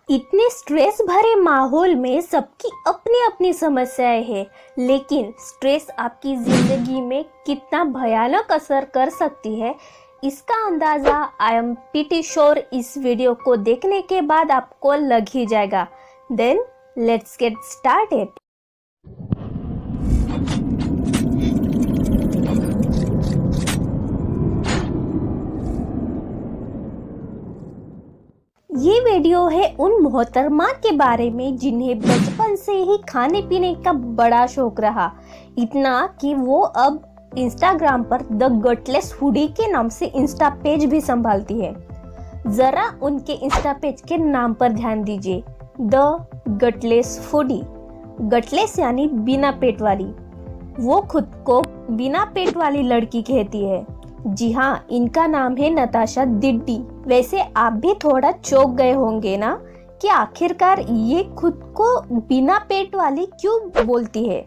इतने स्ट्रेस भरे माहौल में सबकी अपनी अपनी समस्याएं हैं, लेकिन स्ट्रेस आपकी जिंदगी में कितना भयानक असर कर सकती है इसका अंदाजा आई एम प्रीटी श्योर इस वीडियो को देखने के बाद आपको लग ही जाएगा। Then let's get started. ये वीडियो है उन मोहतरमा के बारे में जिन्हें बचपन से ही खाने पीने का बड़ा शौक रहा, इतना कि वो अब इंस्टाग्राम पर द गटलेस फूडी के नाम से इंस्टा पेज भी संभालती है। जरा उनके इंस्टा पेज के नाम पर ध्यान दीजिए, द गटलेस फूडी। गटलेस यानी बिना पेट वाली। वो खुद को बिना पेट वाली लड़की कहती है। जी हाँ, इनका नाम है नताशा दिड्डी। वैसे आप भी थोड़ा चौंक गए होंगे ना कि आखिरकार ये खुद को बिना पेट वाली क्यों बोलती है।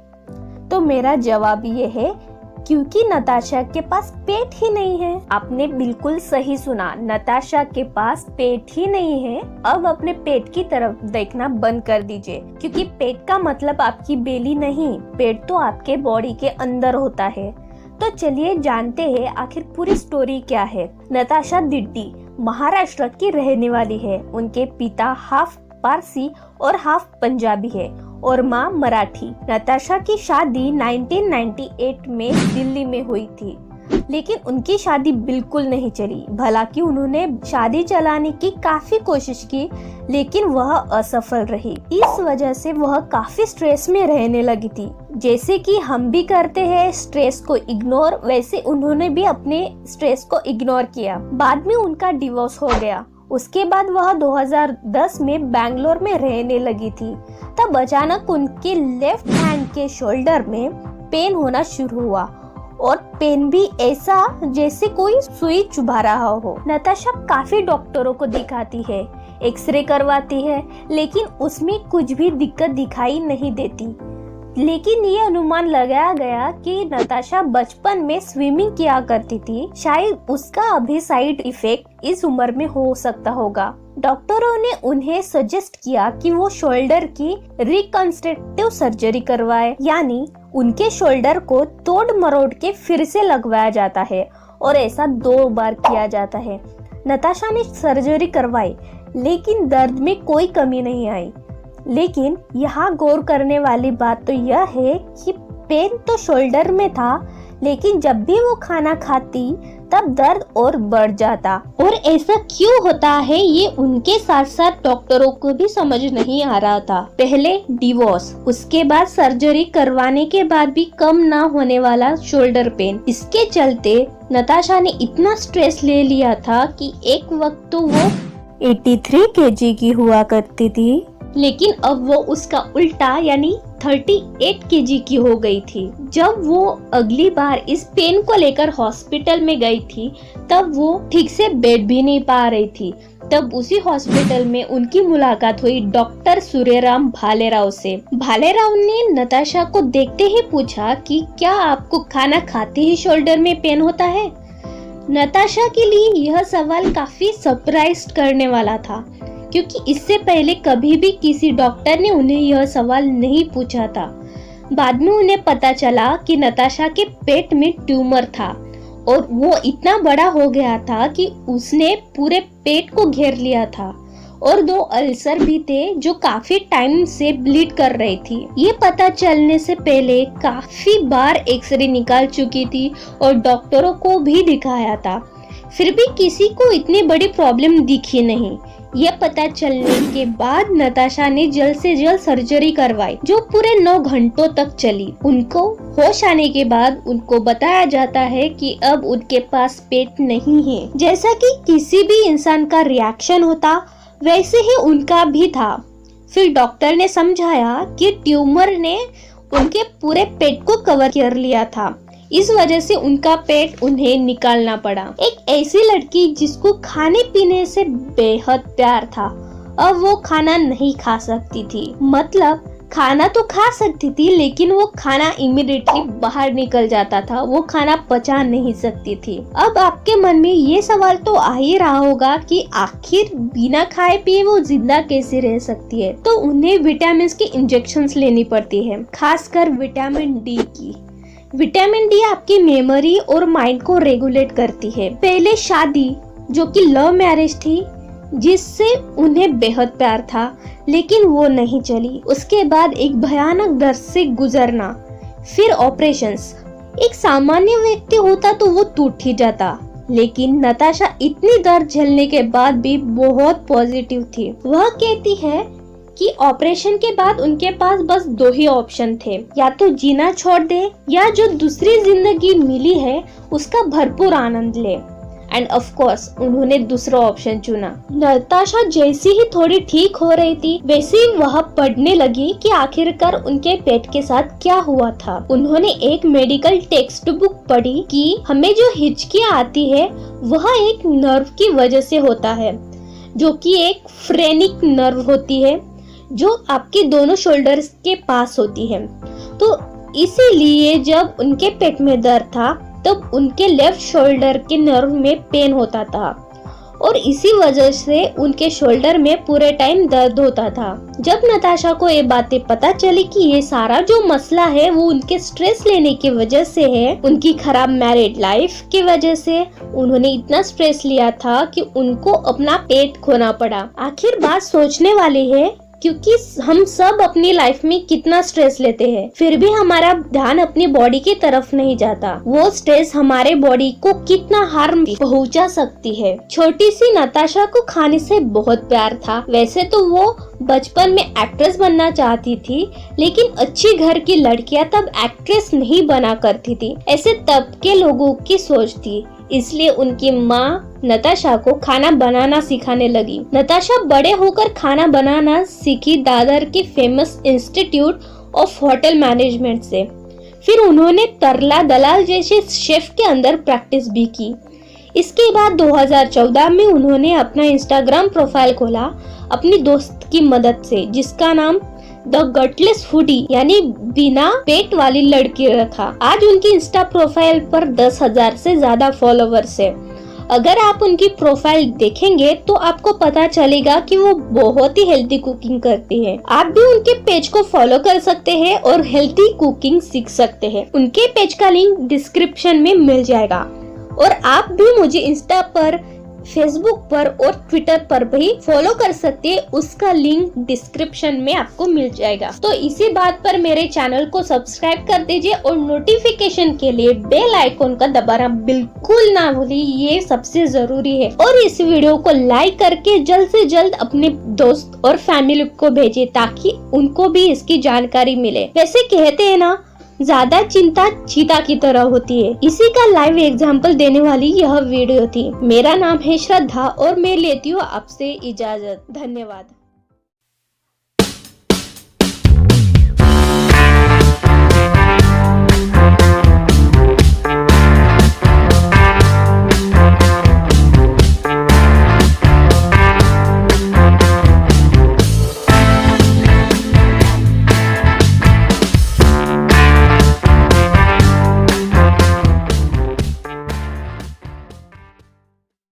तो मेरा जवाब ये है, क्योंकि नताशा के पास पेट ही नहीं है। आपने बिल्कुल सही सुना, नताशा के पास पेट ही नहीं है। अब अपने पेट की तरफ देखना बंद कर दीजिए, क्योंकि पेट का मतलब आपकी बेली नहीं, पेट तो आपके बॉडी के अंदर होता है। तो चलिए जानते हैं आखिर पूरी स्टोरी क्या है। नताशा दिड्डी महाराष्ट्र की रहने वाली है। उनके पिता हाफ पारसी और हाफ पंजाबी है और माँ मराठी। नताशा की शादी 1998 में दिल्ली में हुई थी, लेकिन उनकी शादी बिल्कुल नहीं चली। भलाकि उन्होंने शादी चलाने की काफी कोशिश की, लेकिन वह असफल रही। इस वजह से वह काफी स्ट्रेस में रहने लगी थी। जैसे कि हम भी करते हैं स्ट्रेस को इग्नोर, वैसे उन्होंने भी अपने स्ट्रेस को इग्नोर किया। बाद में उनका डिवोर्स हो गया। उसके बाद वह 2010 में बैंगलोर में रहने लगी थी। तब अचानक उनके लेफ्ट हैंड के शोल्डर में पेन होना शुरू हुआ, और पेन भी ऐसा जैसे कोई सुई चुभा रहा हो। नताशा काफी डॉक्टरों को दिखाती है, एक्सरे करवाती है, लेकिन उसमें कुछ भी दिक्कत दिखाई नहीं देती। लेकिन ये अनुमान लगाया गया कि नताशा बचपन में स्विमिंग किया करती थी, शायद उसका अभी साइड इफेक्ट इस उम्र में हो सकता होगा। डॉक्टरों ने उन्हें सजेस्ट किया कि वो शोल्डर की रिकंस्ट्रक्टिव सर्जरी करवाए, यानी उनके शोल्डर को तोड़ मरोड़ के फिर से लगवाया जाता है, और ऐसा 2 बार किया जाता है। नताशा ने सर्जरी करवाई, लेकिन दर्द में कोई कमी नहीं आई। लेकिन यहाँ गौर करने वाली बात तो यह है कि पेन तो शोल्डर में था, लेकिन जब भी वो खाना खाती तब दर्द और बढ़ जाता। और ऐसा क्यों होता है ये उनके साथ साथ डॉक्टरों को भी समझ नहीं आ रहा था। पहले डिवोर्स, उसके बाद सर्जरी करवाने के बाद भी कम ना होने वाला शोल्डर पेन। इसके चलते नताशा ने इतना स्ट्रेस ले लिया था कि एक वक्त तो वो 83 kg की हुआ करती थी, लेकिन अब वो उसका उल्टा यानी 38 kg की हो गई थी। जब वो अगली बार इस पेन को लेकर हॉस्पिटल में गई थी, तब वो ठीक से बैठ भी नहीं पा रही थी। तब उसी हॉस्पिटल में उनकी मुलाकात हुई डॉक्टर सूर्यराम भालेराव से। भालेराव ने नताशा को देखते ही पूछा कि क्या आपको खाना खाते ही शोल्डर में पेन होता है। नताशा के लिए यह सवाल काफी सरप्राइज करने वाला था, क्योंकि इससे पहले कभी भी किसी डॉक्टर ने उन्हें यह सवाल नहीं पूछा था। बाद में उन्हें पता चला कि नताशा के पेट में ट्यूमर था, और वो इतना बड़ा हो गया था कि उसने पूरे पेट को घेर लिया था, और 2 अल्सर भी थे जो काफी टाइम से ब्लीड कर रही थी। ये पता चलने से पहले काफी बार एक्सरे निकाल चुकी थी और डॉक्टरों को भी दिखाया था, फिर भी किसी को इतनी बड़ी प्रॉब्लम दिखी नहीं। ये पता चलने के बाद नताशा ने जल्द से जल्द सर्जरी करवाई, जो पूरे 9 घंटों तक चली। उनको होश आने के बाद उनको बताया जाता है कि अब उनके पास पेट नहीं है। जैसा कि किसी भी इंसान का रिएक्शन होता, वैसे ही उनका भी था। फिर डॉक्टर ने समझाया कि ट्यूमर ने उनके पूरे पेट को कवर कर लिया था, इस वजह से उनका पेट उन्हें निकालना पड़ा। एक ऐसी लड़की जिसको खाने पीने से बेहद प्यार था, अब वो खाना नहीं खा सकती थी। मतलब खाना तो खा सकती थी, लेकिन वो खाना इमीडिएटली बाहर निकल जाता था, वो खाना पचा नहीं सकती थी। अब आपके मन में ये सवाल तो आ ही रहा होगा कि आखिर बिना खाए पिए वो जिंदा कैसे रह सकती है। तो उन्हें विटामिन की इंजेक्शंस लेनी पड़ती है, खासकर विटामिन डी की। विटामिन डी आपकी मेमोरी और माइंड को रेगुलेट करती है। पहले शादी, जो कि लव मैरिज थी, जिससे उन्हें बेहद प्यार था, लेकिन वो नहीं चली। उसके बाद एक भयानक दर्द से गुजरना, फिर ऑपरेशंस। एक सामान्य व्यक्ति होता तो वो टूट ही जाता, लेकिन नताशा इतनी दर्द झेलने के बाद भी बहुत पॉजिटिव थी। वह कहती है कि ऑपरेशन के बाद उनके पास बस 2 ही ऑप्शन थे, या तो जीना छोड़ दे या जो दूसरी जिंदगी मिली है उसका भरपूर आनंद ले। एंड ऑफ कोर्स उन्होंने दूसरा ऑप्शन चुना। नताशा जैसी ही थोड़ी ठीक हो रही थी, वैसे ही वह पढ़ने लगी कि आखिरकार उनके पेट के साथ क्या हुआ था। उन्होंने एक मेडिकल टेक्स्ट बुक पढ़ी कि हमें जो हिचकियाँ आती है वह एक नर्व की वजह से होता है, जो कि एक फ्रेनिक नर्व होती है जो आपके दोनों शोल्डर्स के पास होती है। तो इसीलिए जब उनके पेट में दर्द था तब उनके लेफ्ट शोल्डर के नर्व में पेन होता था, और इसी वजह से उनके शोल्डर में पूरे टाइम दर्द होता था। जब नताशा को ये बातें पता चली कि ये सारा जो मसला है वो उनके स्ट्रेस लेने की वजह से है, उनकी खराब मैरिड लाइफ की वजह से उन्होंने इतना स्ट्रेस लिया था कि उनको अपना पेट खोना पड़ा। आखिर बात सोचने वाली है, क्योंकि हम सब अपनी लाइफ में कितना स्ट्रेस लेते हैं, फिर भी हमारा ध्यान अपनी बॉडी की तरफ नहीं जाता। वो स्ट्रेस हमारे बॉडी को कितना हार्म पहुंचा सकती है। छोटी सी नताशा को खाने से बहुत प्यार था। वैसे तो वो बचपन में एक्ट्रेस बनना चाहती थी, लेकिन अच्छी घर की लड़कियां तब एक्ट्रेस नहीं बना करती थी, ऐसे तब के लोगों की सोच थी। इसलिए उनकी माँ नताशा को खाना बनाना सिखाने लगी। नताशा बड़े होकर खाना बनाना सीखी दादर के famous institute of hotel management से। फिर उन्होंने तरला दलाल जैसे शेफ के अंदर प्रैक्टिस भी की। इसके बाद 2014 में उन्होंने अपना इंस्टाग्राम प्रोफाइल खोला अपनी दोस्त की मदद से, जिसका नाम द गटलेस फूडी यानी बिना पेट वाली लड़की रखा। आज उनकी इंस्टा प्रोफाइल पर 10,000 से ज्यादा फॉलोवर्स है। अगर आप उनकी प्रोफाइल देखेंगे तो आपको पता चलेगा कि वो बहुत ही हेल्दी कुकिंग करती है। आप भी उनके पेज को फॉलो कर सकते हैं और हेल्दी कुकिंग सीख सकते हैं। उनके पेज का लिंक डिस्क्रिप्शन में मिल जाएगा, और आप भी मुझे इंस्टा पर, फेसबुक पर और ट्विटर पर भी फॉलो कर सकते हैं। उसका लिंक डिस्क्रिप्शन में आपको मिल जाएगा। तो इसी बात पर मेरे चैनल को सब्सक्राइब कर दीजिए और नोटिफिकेशन के लिए बेल आइकॉन का दबाना बिल्कुल ना भूलिए, ये सबसे जरूरी है। और इस वीडियो को लाइक करके जल्द से जल्द अपने दोस्त और फैमिली को भेजिए, ताकि उनको भी इसकी जानकारी मिले। वैसे कहते हैं ना, ज्यादा चिंता चीता की तरह होती है। इसी का लाइव एग्जाम्पल देने वाली यह वीडियो थी। मेरा नाम है श्रद्धा और मैं लेती हूँ आपसे इजाजत। धन्यवाद।